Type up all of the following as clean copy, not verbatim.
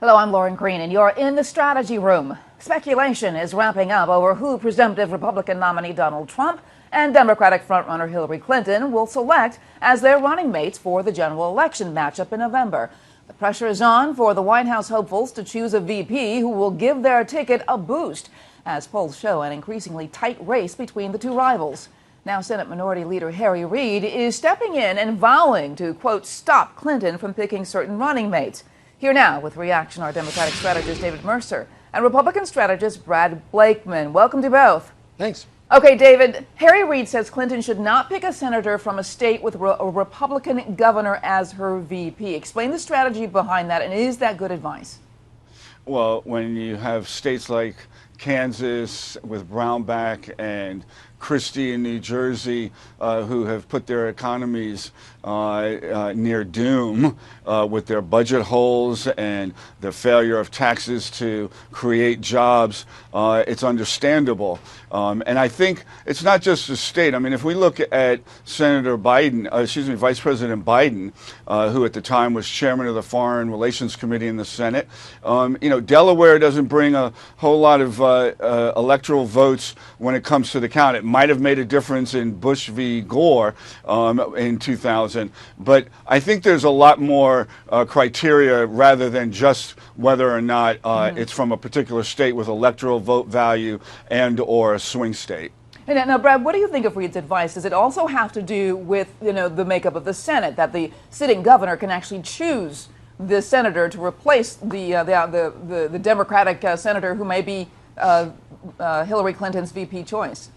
Hello, I'm Lauren Green, and you're in the strategy room. Speculation is ramping up over who presumptive Republican nominee Donald Trump and Democratic frontrunner Hillary Clinton will select as their running mates for the general election matchup in November. The pressure is on for the White House hopefuls to choose a VP who will give their ticket a boost, as polls show an increasingly tight race between the two rivals. Now, Senate Minority Leader Reid is stepping in and vowing to, quote, stop Clinton from picking certain running mates. Here now with reaction our Democratic strategist David Mercer and Republican strategist Brad Blakeman. Welcome to both. Thanks. Okay, David, Reid says Clinton should not pick a senator from a state with a Republican governor as her VP. Explain the strategy behind that, and is that good advice? Well, when you have states like Kansas with Brownback and Christie in New Jersey, who have put their economies near doom with their budget holes and the failure of taxes to create jobs, it's understandable. And I think it's not just the state. I mean, if we look at Vice President Biden, who at the time was chairman of the Foreign Relations Committee in the Senate, Delaware doesn't bring a whole lot of electoral votes when it comes to the count. It might have made a difference in Bush v. Gore in 2000, but I think there's a lot more criteria rather than just whether or not it's from a particular state with electoral vote value and or a swing state. And now, Brad, what do you think of Reid's advice? Does it also have to do with the makeup of the Senate, that the sitting governor can actually choose the senator to replace the Democratic senator who may be Hillary Clinton's VP choice?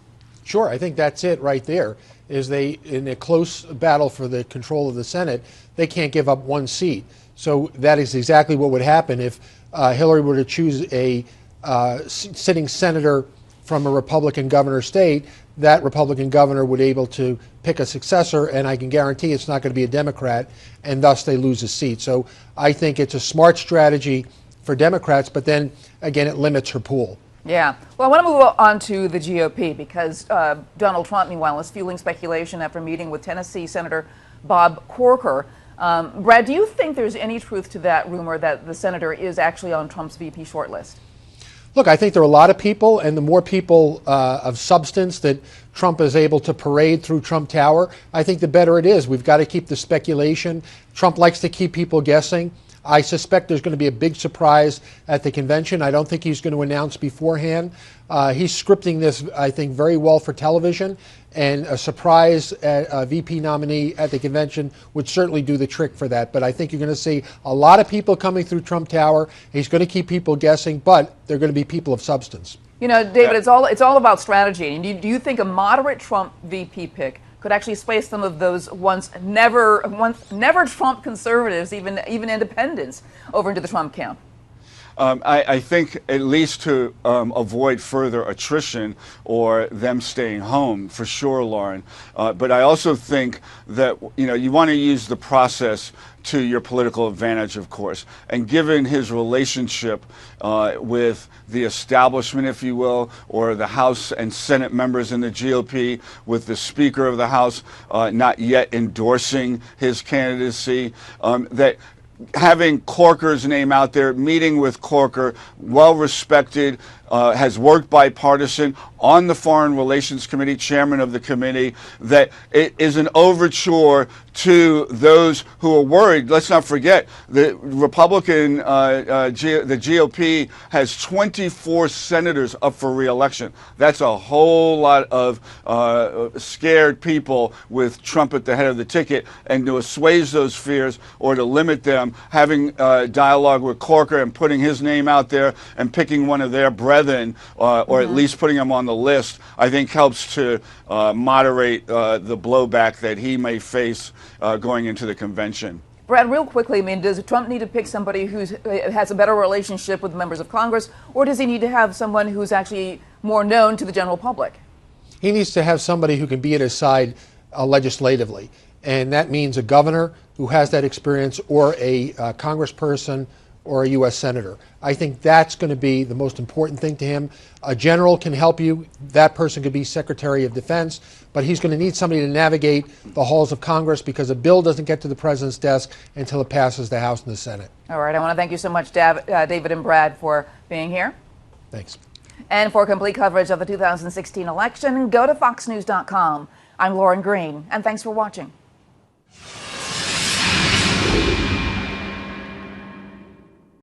Sure, I think that's it right there. In a close battle for the control of the Senate, they can't give up one seat. So that is exactly what would happen if Hillary were to choose a sitting senator from a Republican governor state. That Republican governor would be able to pick a successor, and I can guarantee it's not going to be a Democrat, and thus they lose a seat. So I think it's a smart strategy for Democrats, but then again, it limits her pool. Yeah. Well, I want to move on to the GOP because Donald Trump, meanwhile, is fueling speculation after meeting with Tennessee Senator Bob Corker. Brad, do you think there's any truth to that rumor that the senator is actually on Trump's VP shortlist? Look, I think there are a lot of people, and the more people of substance that Trump is able to parade through Trump Tower, I think the better it is. We've got to keep the speculation. Trump likes to keep people guessing. I suspect there's going to be a big surprise at the convention. I don't think he's going to announce beforehand. He's scripting this, I think, very well for television, and a surprise VP nominee at the convention would certainly do the trick for that. But I think you're going to see a lot of people coming through Trump Tower. He's going to keep people guessing, but they're going to be people of substance. You know, David, it's all about strategy. And do you think a moderate Trump VP pick could actually sway some of those once never Trump conservatives, even independents, over into the Trump camp? I think at least to avoid further attrition or them staying home, for sure, Lauren. But I also think that you want to use the process to your political advantage, of course. And given his relationship with the establishment, if you will, or the House and Senate members in the GOP, with the Speaker of the House not yet endorsing his candidacy, that having Corker's name out there, meeting with Corker, well respected, has worked bipartisan on the Foreign Relations Committee, chairman of the committee, that it is an overture to those who are worried. Let's not forget, the Republican, the GOP has 24 senators up for re-election. That's a whole lot of scared people with Trump at the head of the ticket, and to assuage those fears or to limit them, having dialogue with Corker and putting his name out there and picking one of their brethren, or at least putting him on the list, I think helps to moderate the blowback that he may face going into the convention. Brad, real quickly, I mean, does Trump need to pick somebody who has a better relationship with members of Congress, or does he need to have someone who's actually more known to the general public? He needs to have somebody who can be at his side legislatively, and that means a governor who has that experience, or a congressperson or a U.S. senator. I think that's going to be the most important thing to him. A general can help you. That person could be Secretary of Defense, but he's going to need somebody to navigate the halls of Congress because a bill doesn't get to the president's desk until it passes the House and the Senate. All right. I want to thank you so much, David and Brad, for being here. Thanks. And for complete coverage of the 2016 election, go to foxnews.com. I'm Lauren Green, and thanks for watching.